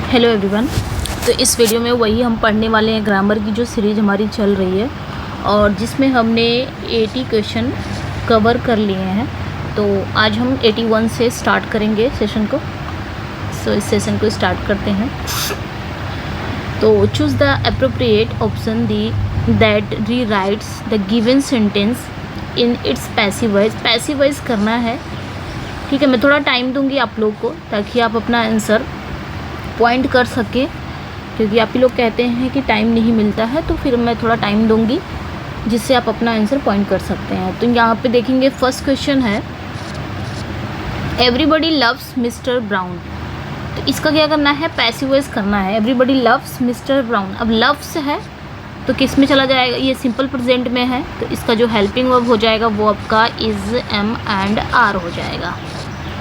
Hello everyone. तो इस video में वही हम पढ़ने वाले हैं ग्रामर की जो सीरीज़ हमारी चल रही है और जिसमें हमने 80 क्वेश्चन कवर कर लिए हैं। तो आज हम 81 से स्टार्ट करेंगे सेशन को। सो इस सेशन को स्टार्ट करते हैं। तो choose the appropriate option the that rewrites the given sentence in its passive voice. Passive voice करना है, ठीक है। मैं थोड़ा टाइम दूंगी आप लोग को ताकि आप अपना आंसर पॉइंट कर सके, क्योंकि आप ही लोग कहते हैं कि टाइम नहीं मिलता है, तो फिर मैं थोड़ा टाइम दूंगी जिससे आप अपना आंसर पॉइंट कर सकते हैं। तो यहाँ पे देखेंगे फर्स्ट क्वेश्चन है एवरीबडी लव्स मिस्टर ब्राउन। तो इसका क्या करना है, पैसिव वॉइस करना है। Everybody loves mister brown. अब लव्स है तो किस में चला जाएगा, ये सिंपल प्रेजेंट में है, तो इसका जो हेल्पिंग वर्ब हो जाएगा वो आपका इज़, एम एंड आर हो जाएगा,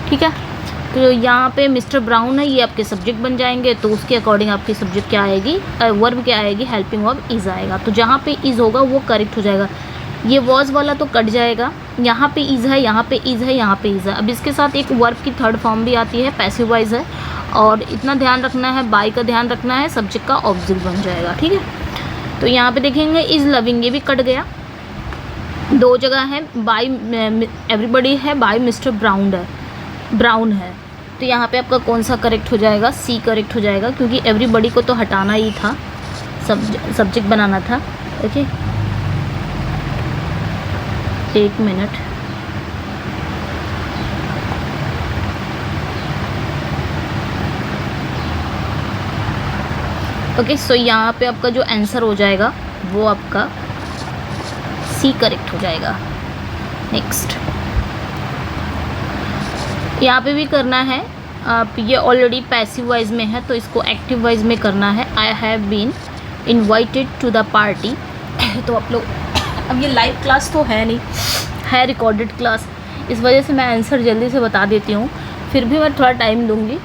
ठीक है। तो यहाँ पे मिस्टर ब्राउन है, ये आपके सब्जेक्ट बन जाएंगे, तो उसके अकॉर्डिंग आपकी सब्जेक्ट क्या आएगी, वर्ब क्या आएगी, हेल्पिंग वर्ब इज़ आएगा। तो जहाँ पे इज़ होगा वो करेक्ट हो जाएगा। ये वॉज वाला तो कट जाएगा। यहाँ पे इज़ है, यहाँ पे इज़ है, यहाँ पे इज़ है। अब इसके साथ एक वर्ब की थर्ड फॉर्म भी आती है, पैसिव वॉइस है, और इतना ध्यान रखना है, बाय का ध्यान रखना है, सब्जेक्ट का ऑब्जेक्ट बन जाएगा, ठीक है। तो यहाँ पे देखेंगे इज़ लविंग, ये भी कट गया। दो जगह है, बाय एवरीबडी है, बाय मिस्टर ब्राउन है। तो यहाँ पे आपका कौन सा करेक्ट हो जाएगा, सी करेक्ट हो जाएगा, क्योंकि एवरीबडी को तो हटाना ही था, सब्जेक्ट बनाना था। ओके, एक मिनट। ओके, सो यहाँ पे आपका जो आंसर हो जाएगा वो आपका सी करेक्ट हो जाएगा। नेक्स्ट, यहाँ पे भी करना है आप, ये ऑलरेडी पैसिव वॉइस में है तो इसको एक्टिव वॉइस में करना है। I have been invited to the party. तो आप लोग, अब ये लाइव क्लास तो है नहीं, है रिकॉर्डेड क्लास, इस वजह से मैं आंसर जल्दी से बता देती हूँ, फिर भी मैं थोड़ा टाइम दूँगी।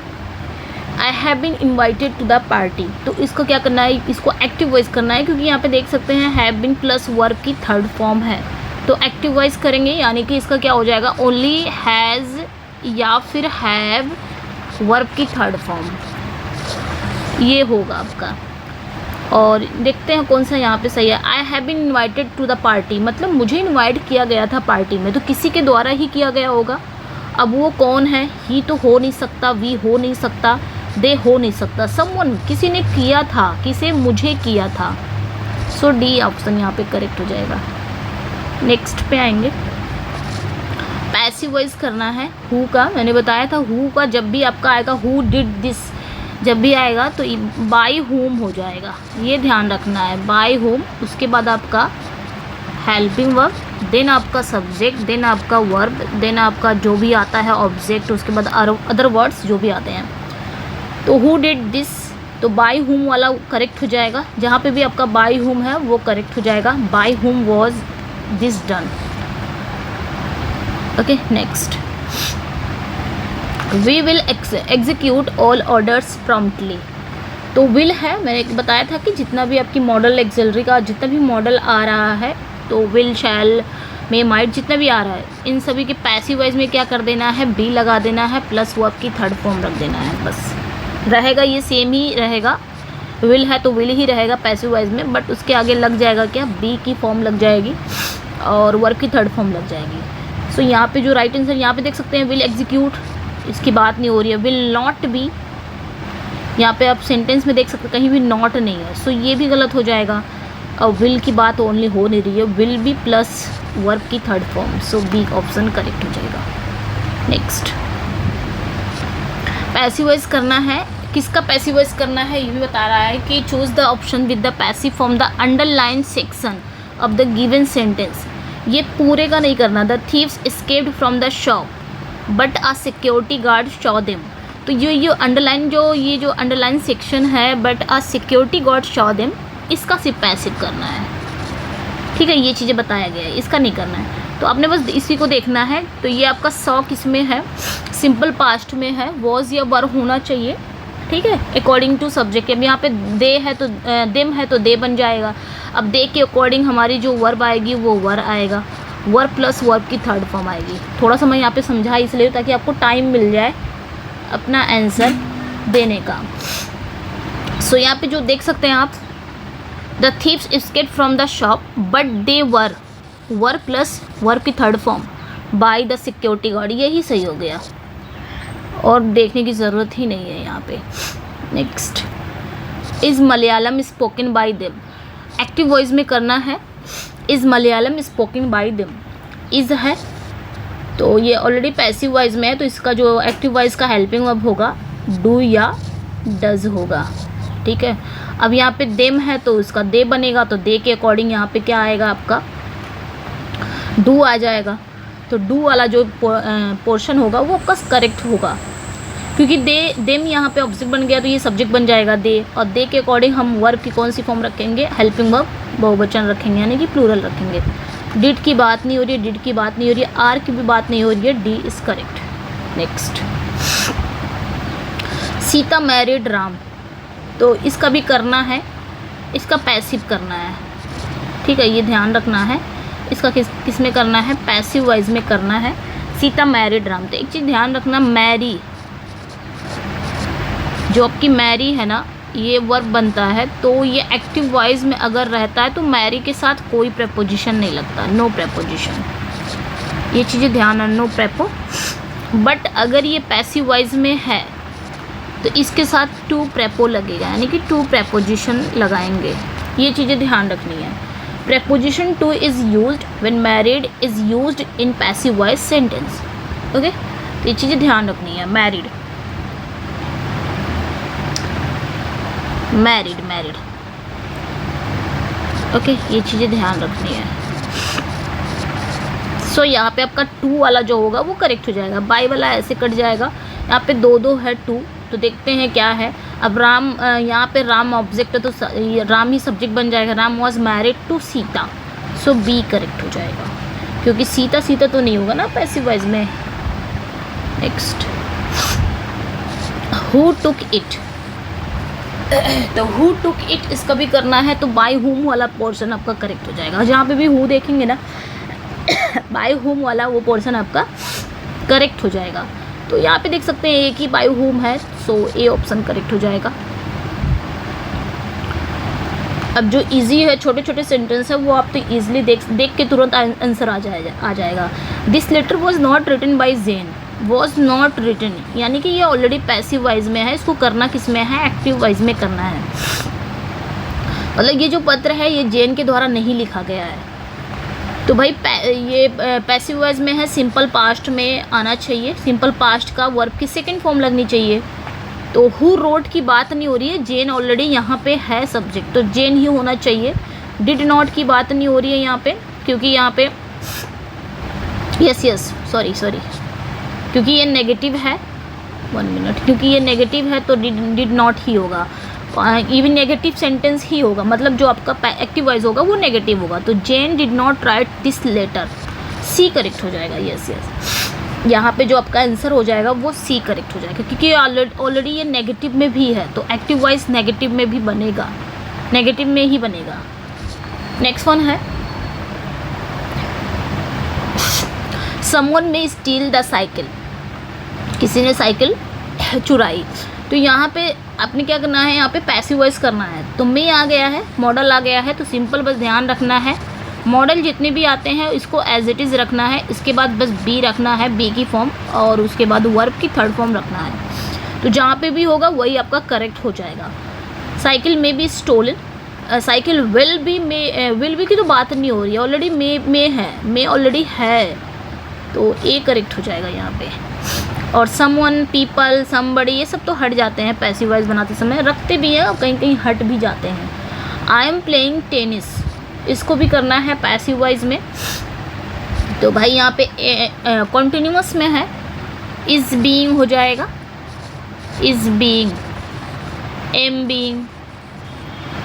I have been invited to the party, तो इसको क्या करना है, इसको एक्टिव वॉइस करना है, क्योंकि यहाँ पे देख सकते हैं हैव बीन प्लस वर्ब की थर्ड फॉर्म है, तो एक्टिव वॉइस करेंगे, यानी कि इसका क्या हो जाएगा, ओनली हैज़ या फिर हैव वर्ब की थर्ड फॉर्म, ये होगा आपका। और देखते हैं कौन सा यहाँ पे सही है। I have been invited to the party, मतलब मुझे इन्वाइट किया गया था पार्टी में, तो किसी के द्वारा ही किया गया होगा। अब वो कौन है, ही तो हो नहीं सकता, वी हो नहीं सकता, दे हो नहीं सकता, समवन किसी ने किया था, किसे मुझे किया था। सो डी ऑप्शन यहाँ पे करेक्ट हो जाएगा। नेक्स्ट पे आएंगे, पैसिव वॉइस करना है हु का। मैंने बताया था हु का जब भी आपका आएगा, हु डिड दिस जब भी आएगा तो बाय होम हो जाएगा, ये ध्यान रखना है, बाय होम। उसके बाद आपका हेल्पिंग वर्ब, देन आपका सब्जेक्ट, देन आपका वर्ब, देन आपका जो भी आता है ऑब्जेक्ट, उसके बाद अदर वर्ड्स जो भी आते हैं। तो हु डिड दिस, तो बाय होम वाला करेक्ट हो जाएगा। जहाँ पे भी आपका बाय होम है वो करेक्ट हो जाएगा, by whom was this done. Okay, next, we will execute all orders promptly. तो विल है, मैंने बताया था कि जितना भी आपकी मॉडल एक्सेलरी का जितना भी मॉडल आ रहा है, तो विल, शैल, मे, माइट, जितना भी आ रहा है, इन सभी के पैसिव वॉइस में क्या कर देना है, बी लगा देना है, प्लस वर्ब की थर्ड फॉर्म रख देना है, बस रहेगा, ये सेम ही रहेगा। विल है तो विल ही रहेगा पैसिव वॉइस में, बट उसके आगे लग जाएगा क्या, बी की फॉर्म लग जाएगी और वर्ब की थर्ड फॉर्म लग जाएगी। सो यहाँ पे जो राइट आंसर, यहाँ पे देख सकते हैं विल एग्जीक्यूट, इसकी बात नहीं हो रही है। विल नॉट बी, यहाँ पे आप सेंटेंस में देख सकते हैं कहीं भी नॉट नहीं है, सो ये भी गलत हो जाएगा। और विल की बात ओनली हो नहीं रही है, विल बी प्लस वर्ब की थर्ड फॉर्म, सो बी ऑप्शन करेक्ट हो जाएगा। नेक्स्ट, पैसिव वॉइस करना है, किसका पैसिव वॉइस करना है ये भी बता रहा है कि choose the option with the passive from the underline section of the given sentence. ये पूरे का नहीं करना। The thieves escaped from the shop but a security guard saw them. तो ये अंडरलाइन जो अंडरलाइन सेक्शन है, but a security guard saw them, इसका सिर्फ पैसिव करना है, ठीक है। ये चीज़ें बताया गया है, इसका नहीं करना है, तो आपने बस इसी को देखना है। तो ये आपका सॉ किस में है, सिंपल पास्ट में है, वॉज या वर होना चाहिए, ठीक है, अकॉर्डिंग टू सब्जेक्ट। अब यहाँ पे दे है तो देम है तो दे बन जाएगा। अब दे के अकॉर्डिंग हमारी जो वर्ब आएगी वो वर आएगा, वर्ब प्लस वर्ब की थर्ड फॉर्म आएगी। थोड़ा सा मैं यहाँ पे समझा इसलिए ताकि आपको टाइम मिल जाए अपना आंसर देने का। सो यहाँ पे जो देख सकते हैं आप, the thieves escaped from the shop but they were plus verb की third form by the security guard, यही सही हो गया और देखने की ज़रूरत ही नहीं है यहाँ पे। Next, is Malayalam spoken by them, active voice में करना है। Is Malayalam spoken by them, is है तो ये ऑलरेडी पैसिव वॉइस में है, तो इसका जो एक्टिव वॉइस का हेल्पिंग वर्ब होगा डू या डज होगा। ठीक है, अब यहाँ पे देम है तो उसका दे बनेगा, तो दे के अकॉर्डिंग यहाँ पे क्या आएगा आपका डू आ जाएगा। तो डू वाला जो पोर्शन होगा वो आपका करेक्ट होगा, क्योंकि देम यहाँ पे ऑब्जेक्ट बन गया तो ये सब्जेक्ट बन जाएगा दे, और दे के अकॉर्डिंग हम वर्ब की कौन सी फॉर्म रखेंगे, हेल्पिंग वर्ब बहुवचन रखेंगे, यानी कि प्लूरल रखेंगे। डिड की बात नहीं हो रही है, डिड की बात नहीं हो रही है, आर की भी बात नहीं हो रही है, D is correct. Next, Sita married Ram, तो इसका भी करना है, इसका पैसिव करना है। ठीक है, ये ध्यान रखना है, इसका किस में करना है, पैसिव वॉइस में करना है। सीता मैरिड राम, तो एक चीज़ ध्यान रखना, मैरी जो आपकी मैरी है ना, ये वर्ब बनता है, तो ये एक्टिव वॉइस में अगर रहता है तो मैरी के साथ कोई प्रेपोजिशन नहीं लगता, नो प्रेपोजिशन, ये चीज़ें ध्यान रखना, नो प्रेपो। बट अगर ये पैसिव वॉइस में है तो इसके साथ टू प्रेपो लगेगा, यानी कि टू प्रेपोजिशन लगाएंगे, ये चीज़ें ध्यान रखनी है। Preposition two is used when married is used in passive voice sentence. Okay, तो ये चीज़ें ध्यान रखनी है। मैरिड ओके, ये चीज़ें ध्यान रखनी है। सो यहाँ पे आपका टू वाला जो होगा वो करेक्ट हो जाएगा, बाय वाला ऐसे कट जाएगा। यहाँ पे दो है टू, तो देखते हैं क्या है। अब राम, यहाँ पे राम ऑब्जेक्ट है तो राम ही सब्जेक्ट बन जाएगा। Ram was married to Sita, so B correct हो जाएगा, क्योंकि सीता तो नहीं होगा ना पैसिव वॉइस में। नेक्स्ट, हु टुक इट, तो हु टुक इट इसका भी करना है, तो बाय हुम वाला पोर्शन आपका करेक्ट हो जाएगा। जहाँ पे भी हु देखेंगे ना बाय हुम वाला वो पोर्शन आपका करेक्ट हो जाएगा। तो यहाँ पे देख सकते हैं एक ही बाय हुम है, सो ए ऑप्शन करेक्ट हो जाएगा। अब जो इजी है, छोटे छोटे सेंटेंस है, वो आप तो इजीली देख के तुरंत आंसर आ जाएगा। This letter was not written by Jane, was not written, यानी कि ये ऑलरेडी पैसिव वॉइस में है, इसको करना किस में है, एक्टिव वॉइस में करना है। मतलब ये जो पत्र है ये जेन के द्वारा नहीं लिखा गया है, तो भाई ये पैसिव वॉइस में है, सिंपल पास्ट में आना चाहिए। सिंपल पास्ट का वर्ब की सेकंड फॉर्म लगनी चाहिए। तो हु रोट की बात नहीं हो रही है, जेन ऑलरेडी यहाँ पे है सब्जेक्ट, तो जेन ही होना चाहिए। डिड नॉट की बात नहीं हो रही है यहाँ पे, क्योंकि यहाँ पे यस सॉरी क्योंकि ये नेगेटिव है, 1 मिनट, क्योंकि ये नेगेटिव है तो डिड नॉट ही होगा, इवन नेगेटिव सेंटेंस ही होगा, मतलब जो आपका एक्टिव वॉइस होगा वो नेगेटिव होगा। तो Jane did not write this letter, C correct हो जाएगा। यस यहाँ पे जो आपका आंसर हो जाएगा वो सी करेक्ट हो जाएगा, क्योंकि ऑलरेडी ये नेगेटिव में भी है, तो एक्टिव वॉइस नेगेटिव में भी बनेगा, नेगेटिव में ही बनेगा। नेक्स्ट वन है, समवन में स्टील द साइकिल, किसी ने साइकिल चुराई। तो यहाँ पे आपने क्या करना है, यहाँ पे पैसिव वॉइस करना है। तो में आ गया है, मॉडल आ गया है, तो सिंपल बस ध्यान रखना है, मॉडल जितने भी आते हैं इसको एज इट इज़ रखना है। इसके बाद बस बी रखना है, बी की फॉर्म, और उसके बाद वर्ब की थर्ड फॉर्म रखना है। तो जहाँ पे भी होगा वही आपका करेक्ट हो जाएगा। साइकिल में भी स्टोलन, साइकिल विल बी की तो बात नहीं हो रही है, ऑलरेडी में है, में ऑलरेडी है, तो ए करेक्ट हो जाएगा यहाँ पे। और समवन, पीपल, समबडी, ये सब तो हट जाते हैं पैसिव वॉइस बनाते समय, रखते भी हैं और कहीं कहीं हट भी जाते हैं। आई एम प्लेइंग टेनिस, इसको भी करना है पैसिव वॉइस में। तो भाई यहाँ पे कॉन्टिन्यूअस में है, इज़ बीइंग हो जाएगा, इज़ बीइंग, एम बीइंग,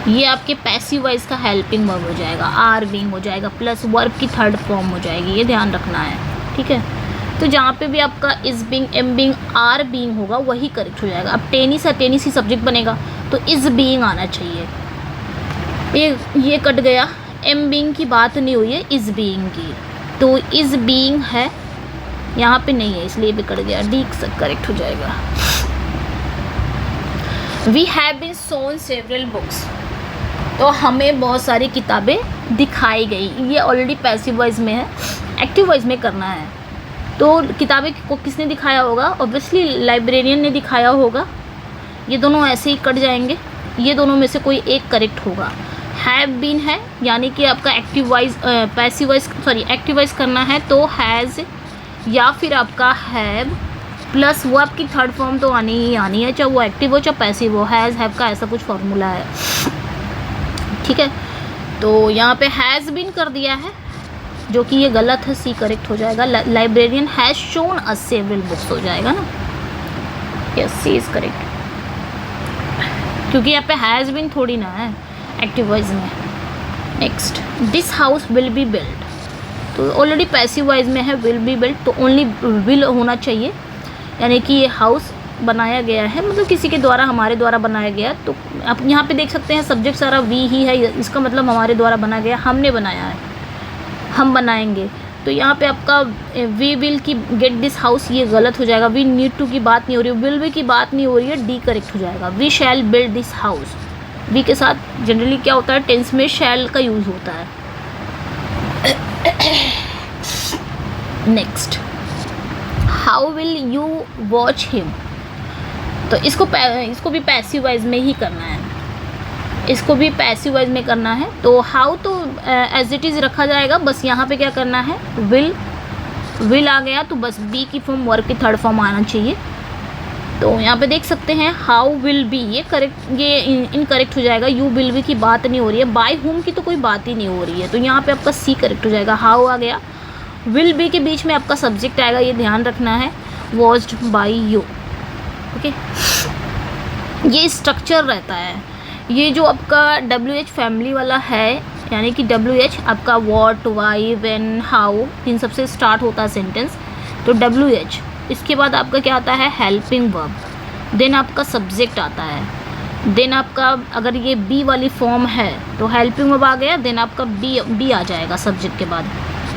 ये आपके पैसिव वॉइस का हेल्पिंग वर्ब हो जाएगा। आर बीइंग हो जाएगा, प्लस वर्ब की थर्ड फॉर्म हो जाएगी, ये ध्यान रखना है, ठीक है। तो जहाँ पे भी आपका is being, am being, are being होगा वही करेक्ट हो जाएगा। अब टेनिस है, टेनिस ही सब्जेक्ट बनेगा, तो इज़ बीइंग आना चाहिए। ये कट गया, एम बीइंग की बात नहीं हुई है, इज़ बीइंग की, तो इज़ बीइंग है, यहाँ पे नहीं है इसलिए भी कट गया, डी करेक्ट हो जाएगा। We have been shown several books, तो हमें बहुत सारी किताबें दिखाई गई। ये ऑलरेडी पैसिव वॉइस में है, एक्टिव वॉइस में करना है। तो किताबें को किसने दिखाया होगा? ऑब्वियसली लाइब्रेरियन ने दिखाया होगा। ये दोनों ऐसे ही कट जाएंगे, ये दोनों में से कोई एक करेक्ट होगा। हैव बीन है यानी कि आपका active voice passive voice active voice करना है तो हैज़, या फिर आपका हैव प्लस वो आपकी थर्ड फॉर्म तो आनी ही आनी है, चाहे वो एक्टिव हो चाहे पैसिव हो। हैज़ हैव का ऐसा कुछ फॉर्मूला है, ठीक है। तो यहाँ पे हैज़ बीन कर दिया है जो कि ये गलत है, सी करेक्ट हो जाएगा। Librarian has shown us several books हो जाएगा ना, यस सी इज़ करेक्ट, क्योंकि यहाँ पे हैज़ बीन थोड़ी ना है एक्टिव वॉइस में। Next, this house will be build, तो ऑलरेडी पैसिव वॉइस में है विल बी बिल्ड, तो ओनली विल होना चाहिए, यानी कि ये हाउस बनाया गया है, मतलब किसी के द्वारा, हमारे द्वारा बनाया गया। तो आप यहाँ पे देख सकते हैं सब्जेक्ट सारा वी ही है, इसका मतलब हमारे द्वारा बनाया गया, हमने बनाया है, हम बनाएंगे। तो यहाँ पे आपका वी विल की गेट दिस हाउस ये गलत हो जाएगा। वी नीड टू की बात नहीं हो रही है, विल बी की बात नहीं हो रही है, डी करेक्ट हो जाएगा। We shall build this house, we के साथ जनरली क्या होता है, टेंस में शैल का यूज़ होता है। Next, how will you watch him, तो इसको भी पैसिव वॉइस में ही करना है, इसको भी पैसिव वॉइस में करना है। तो हाउ तो एज इट इज़ रखा जाएगा, बस यहाँ पे क्या करना है, विल आ गया तो बस बी की फॉर्म वर्ब की थर्ड फॉर्म आना चाहिए। तो यहाँ पे देख सकते हैं हाउ विल बी, ये करेक्ट, ये इनकरेक्ट हो जाएगा। यू विल बी की बात नहीं हो रही है, बाय हुम की तो कोई बात ही नहीं हो रही है, तो यहाँ पे आपका सी करेक्ट हो जाएगा। हाउ आ गया, विल बी के बीच में आपका सब्जेक्ट आएगा, ये ध्यान रखना है, वॉच्ड बाय यू, ओके। ये स्ट्रक्चर रहता है, ये जो आपका WH फैमिली वाला है, यानी कि WH आपका व्हाट, वाई, व्हेन, हाउ, इन सबसे स्टार्ट होता है सेंटेंस। तो WH, इसके बाद आपका क्या आता है, हेल्पिंग वर्ब, देन आपका सब्जेक्ट आता है, देन आपका अगर ये बी वाली फॉर्म है तो हेल्पिंग वर्ब आ गया, देन आपका बी आ जाएगा सब्जेक्ट के बाद,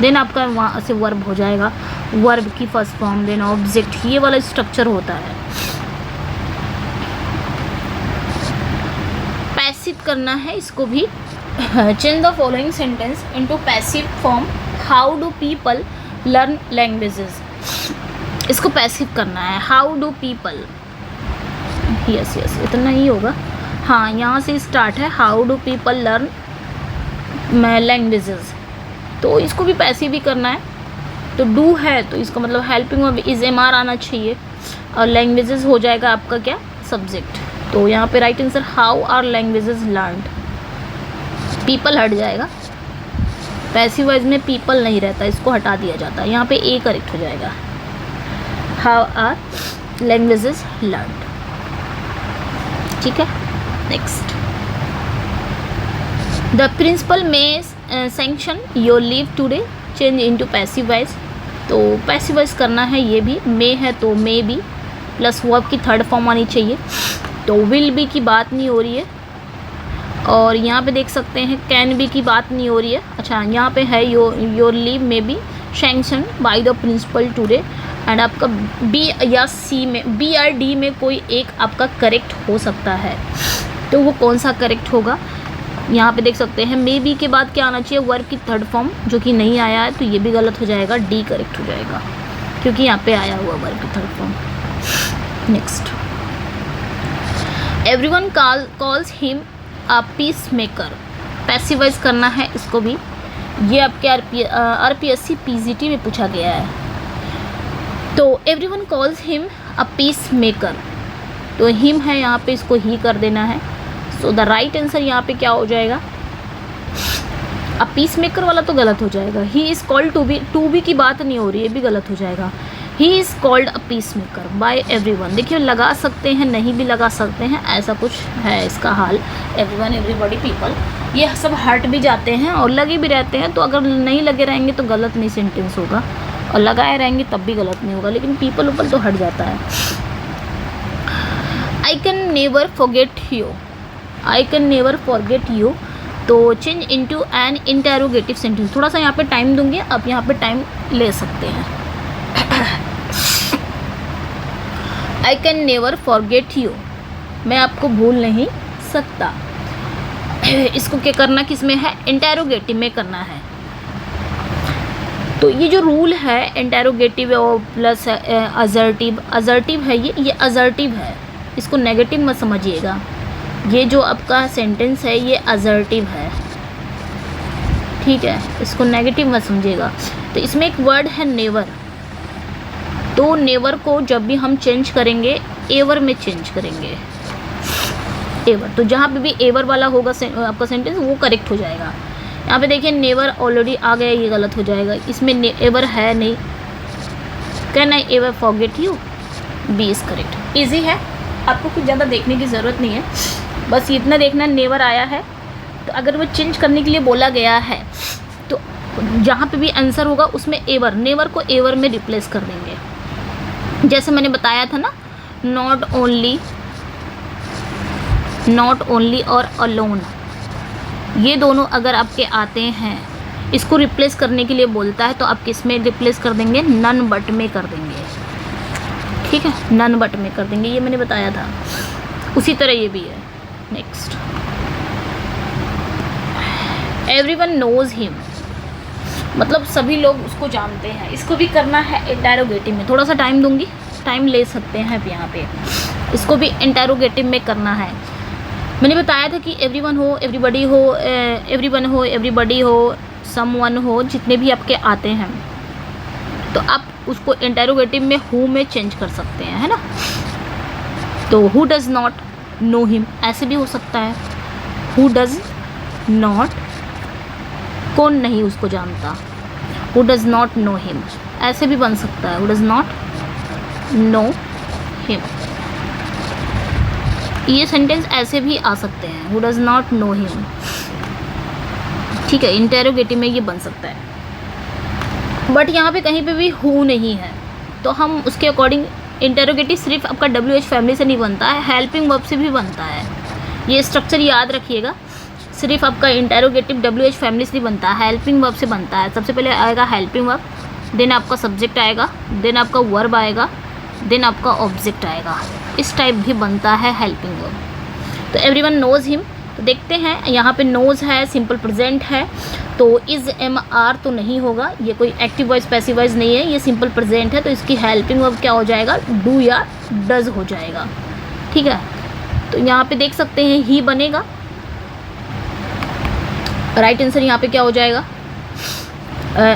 देन आपका वहाँ से वर्ब हो जाएगा, वर्ब की फर्स्ट फॉर्म, देन ऑब्जेक्ट, ये वाला स्ट्रक्चर होता है। पैसिव करना है इसको भी, change the following sentence into passive form. How do people learn languages, इसको पैसिव करना है। हाउ डू पीपल, यस इतना ही होगा, हाँ यहाँ से स्टार्ट है, how do people learn languages, तो इसको भी पैसिव ही करना है। तो डू है तो इसका मतलब हेल्पिंग वर्ब इज MR आना चाहिए, और लैंग्वेजेस हो जाएगा आपका क्या, सब्जेक्ट। तो यहाँ पे right answer, how are languages learned, people हट जाएगा, पैसिव वॉइस में पीपल नहीं रहता, इसको हटा दिया जाता है, यहाँ पे ए करेक्ट हो जाएगा। हाउ आर लैंग्वेजेस लर्नड, ठीक है। नेक्स्ट, द प्रिंसिपल में sanction your leave today, change into passive voice, तो पैसिव वॉइस करना है, ये भी मे है तो मे बी प्लस वर्ब की थर्ड फॉर्म आनी चाहिए। तो विल बी की बात नहीं हो रही है, और यहाँ पे देख सकते हैं कैन बी की बात नहीं हो रही है। अच्छा, यहाँ पे है your leave may be sanction by the principal today, and आपका बी या सी में, बी या डी में कोई एक आपका करेक्ट हो सकता है, तो वो कौन सा करेक्ट होगा, यहाँ पे देख सकते हैं मे बी के बाद क्या आना चाहिए, वर्ब की थर्ड फॉर्म, जो कि नहीं आया है तो ये भी गलत हो जाएगा, डी करेक्ट हो जाएगा, क्योंकि यहाँ पे आया हुआ वर्ब की third form. Next, everyone calls him a peace maker, passivise करना है इसको भी, ये आपके RPSC PGT में पूछा गया है। तो everyone calls him a peace maker, तो हिम है यहाँ पे, इसको ही कर देना है। सो द राइट आंसर यहाँ पे क्या हो जाएगा, अ पीस मेकर वाला तो गलत हो जाएगा, he is called to be की बात नहीं हो रही है, भी गलत हो जाएगा। He is called a peace maker by everyone, देखिए लगा सकते हैं, नहीं भी लगा सकते हैं, ऐसा कुछ है इसका हाल। एवरीवन, एवरीबॉडी, पीपल, ये सब हट भी जाते हैं और लगे भी रहते हैं, तो अगर नहीं लगे रहेंगे तो गलत नहीं सेंटेंस होगा, और लगाए रहेंगे तब भी गलत नहीं होगा, लेकिन पीपल ऊपर तो हट जाता है। I can never forget you, I can never forget you, तो change into an interrogative sentence, थोड़ा सा यहाँ पे टाइम दूंगी, आप यहाँ पे टाइम ले सकते हैं। आई कैन नेवर फॉरगेट यू, मैं आपको भूल नहीं सकता। इसको क्या करना किस में है, इंटेरोगेटिव में करना है। तो ये जो रूल है इंटेरोगेटिव और प्लस असर्टिव, असर्टिव है ये असर्टिव है, इसको नेगेटिव मत समझिएगा। ये जो आपका सेंटेंस है ये असर्टिव है, ठीक है, इसको नेगेटिव मत समझिएगा। तो इसमें एक वर्ड है नेवर, तो नेवर को जब भी हम चेंज करेंगे एवर में चेंज करेंगे, एवर। तो जहाँ पे भी एवर वाला होगा आपका सेंटेंस वो करेक्ट हो जाएगा। यहाँ पे देखिए नेवर ऑलरेडी आ गया, ये गलत हो जाएगा, इसमें एवर है नहीं। Can I ever forget you, B is correct. Easy है, आपको कुछ ज़्यादा देखने की ज़रूरत नहीं है, बस इतना देखना नेवर आया है। तो अगर वो चेंज करने के लिए बोला गया है तो जहाँ पे भी आंसर होगा उसमें एवर, नेवर को एवर में रिप्लेस कर देंगे। जैसे मैंने बताया था ना, नॉट ओनली और अलोन, ये दोनों अगर आपके आते हैं, इसको रिप्लेस करने के लिए बोलता है तो आप किस में रिप्लेस कर देंगे, नन बट में कर देंगे, ठीक है, नन बट में कर देंगे, ये मैंने बताया था। उसी तरह ये भी है। नेक्स्ट, एवरीवन नोज हिम, मतलब सभी लोग उसको जानते हैं, इसको भी करना है इंटेरोगेटिव में। थोड़ा सा टाइम दूंगी, टाइम ले सकते हैं आप यहाँ पे, इसको भी इंटेरोगेटिव में करना है। मैंने बताया था कि एवरीवन हो, एवरीबॉडी हो, एवरीवन हो, एवरीबॉडी हो, समवन हो, जितने भी आपके आते हैं तो आप उसको इंटेरोगेटिव में हु में चेंज कर सकते हैं, है ना। तो who does not know him ऐसे भी हो सकता है, हु डज़ नॉट, कौन नहीं उसको जानता, who does not know him ऐसे भी बन सकता है, who does not know him. ये सेंटेंस ऐसे भी आ सकते हैं, who does not know him, ठीक है, इंटेरोगेटिव में ये बन सकता है। बट यहाँ पे कहीं पे भी हु नहीं है तो हम उसके अकॉर्डिंग इंटेरोगेटिव सिर्फ आपका WH फैमिली से नहीं बनता है, हेल्पिंग वर्ब से भी बनता है। ये स्ट्रक्चर याद रखिएगा, सिर्फ आपका इंटेरोगेटिव WH फैमिली से नहीं बनता है, हेल्पिंग वर्ब से बनता है। सबसे पहले आएगा हेल्पिंग वर्ब, देन आपका सब्जेक्ट आएगा, देन आपका वर्ब आएगा, देन आपका ऑब्जेक्ट आएगा। इस टाइप भी बनता है हेल्पिंग वर्ब। तो एवरीवन नोज हिम, तो देखते हैं यहाँ पे नोज है, सिंपल प्रेजेंट है, तो इज़ MR तो नहीं होगा, ये कोई एक्टिव वॉइस पैसिव वॉइस नहीं है, ये सिंपल प्रेजेंट है, तो इसकी हेल्पिंग वर्ब क्या हो जाएगा, डू या डज हो जाएगा, ठीक है। तो यहाँ पे देख सकते हैं ही बनेगा, राइट आंसर यहाँ पे क्या हो जाएगा,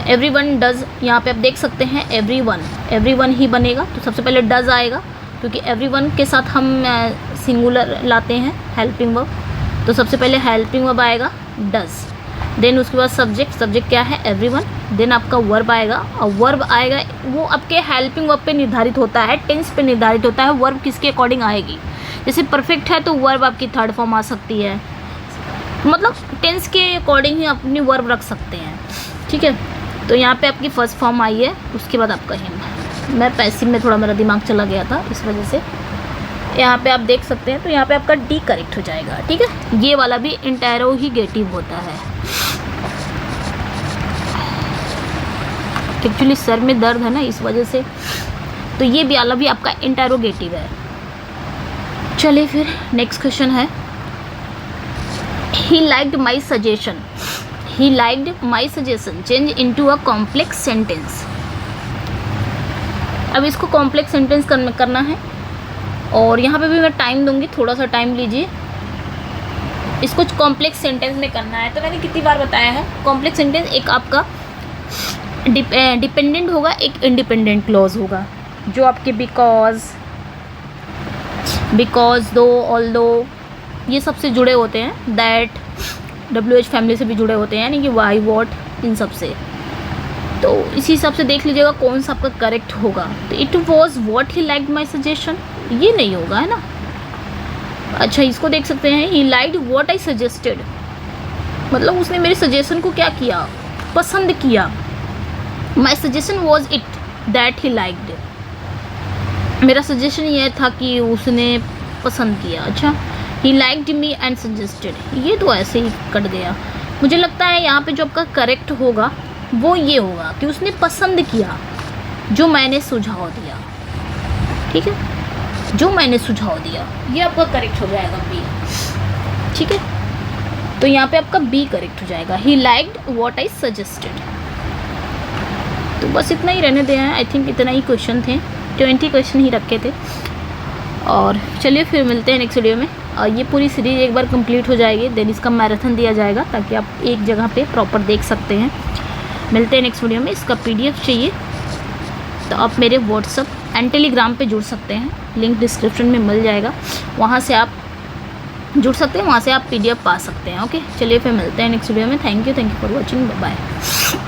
एवरीवन डज, यहाँ पे आप देख सकते हैं एवरीवन ही बनेगा। तो सबसे पहले डज आएगा क्योंकि एवरीवन के साथ हम सिंगुलर लाते हैं हेल्पिंग वर्ब, तो सबसे पहले हेल्पिंग वर्ब आएगा डज, देन उसके बाद सब्जेक्ट क्या है एवरीवन, देन आपका वर्ब आएगा, और वर्ब आएगा वो आपके हेल्पिंग वर्ब पे निर्धारित होता है, टेंस पे निर्धारित होता है, वर्ब किसके अकॉर्डिंग आएगी। जैसे परफेक्ट है तो वर्ब आपकी थर्ड फॉर्म आ सकती है, मतलब टेंस के अकॉर्डिंग ही अपनी वर्ब रख सकते हैं, ठीक है। तो यहाँ पे आपकी फर्स्ट फॉर्म आई है, उसके बाद आपका हिम। मैं पैसिव में थोड़ा मेरा दिमाग चला गया था इस वजह से, यहाँ पे आप देख सकते हैं, तो यहाँ पे आपका डी करेक्ट हो जाएगा, ठीक है। ये वाला भी इंटेरोगेटिव होता है। एक्चुअली सर में दर्द है ना इस वजह से, तो ये भी वाला भी आपका इंटेरोगेटिव है। चलिए फिर नेक्स्ट क्वेश्चन है, he liked my suggestion, he liked my suggestion change into a complex sentence. अब इसको कॉम्प्लेक्स सेंटेंस करना है, और यहाँ पे भी मैं टाइम दूंगी, थोड़ा सा टाइम लीजिए। इसको कॉम्प्लेक्स सेंटेंस में करना है, तो मैंने कितनी बार बताया है, कॉम्प्लेक्स सेंटेंस एक आपका डिपेंडेंट होगा, एक इंडिपेंडेंट क्लॉज होगा, जो आपके बिकॉज दो, ऑल्दो, ये सबसे जुड़े होते हैं, दैट WH फैमिली से भी जुड़े होते हैं, यानी कि वाई, वॉट, इन सब से। तो इसी हिसाब से देख लीजिएगा कौन सा आपका करेक्ट होगा। तो it was what he liked my suggestion, ये नहीं होगा, है ना। अच्छा, इसको देख सकते हैं, he liked what I suggested, मतलब उसने मेरे सजेशन को क्या किया, पसंद किया। My suggestion was it that he liked, मेरा सजेशन ये था कि उसने पसंद किया। अच्छा, he liked me and suggested, ये तो ऐसे ही कट गया। मुझे लगता है यहाँ पे जो आपका करेक्ट होगा वो ये होगा कि उसने पसंद किया जो मैंने सुझाव दिया, ठीक है। जो मैंने सुझाव दिया ये आपका करेक्ट हो जाएगा बी। ठीक है, तो यहाँ पे आपका बी करेक्ट हो जाएगा। He liked what I suggested. तो बस इतना ही रहने दिया है। आई थिंक इतना ही क्वेश्चन थे, 20 क्वेश्चन ही रखे थे। और चलिए फिर मिलते हैं नेक्स्ट वीडियो में। ये पूरी सीरीज एक बार कंप्लीट हो जाएगी, देन इसका मैराथन दिया जाएगा ताकि आप एक जगह पे प्रॉपर देख सकते हैं। मिलते हैं नेक्स्ट वीडियो में। इसका PDF चाहिए तो आप मेरे व्हाट्सअप एंड टेलीग्राम पे जुड़ सकते हैं, लिंक डिस्क्रिप्शन में मिल जाएगा, वहाँ से आप जुड़ सकते हैं, वहाँ से आप PDF पा सकते हैं। ओके, चलिए फिर मिलते हैं नेक्स्ट वीडियो में। Thank you for watching, bye bye.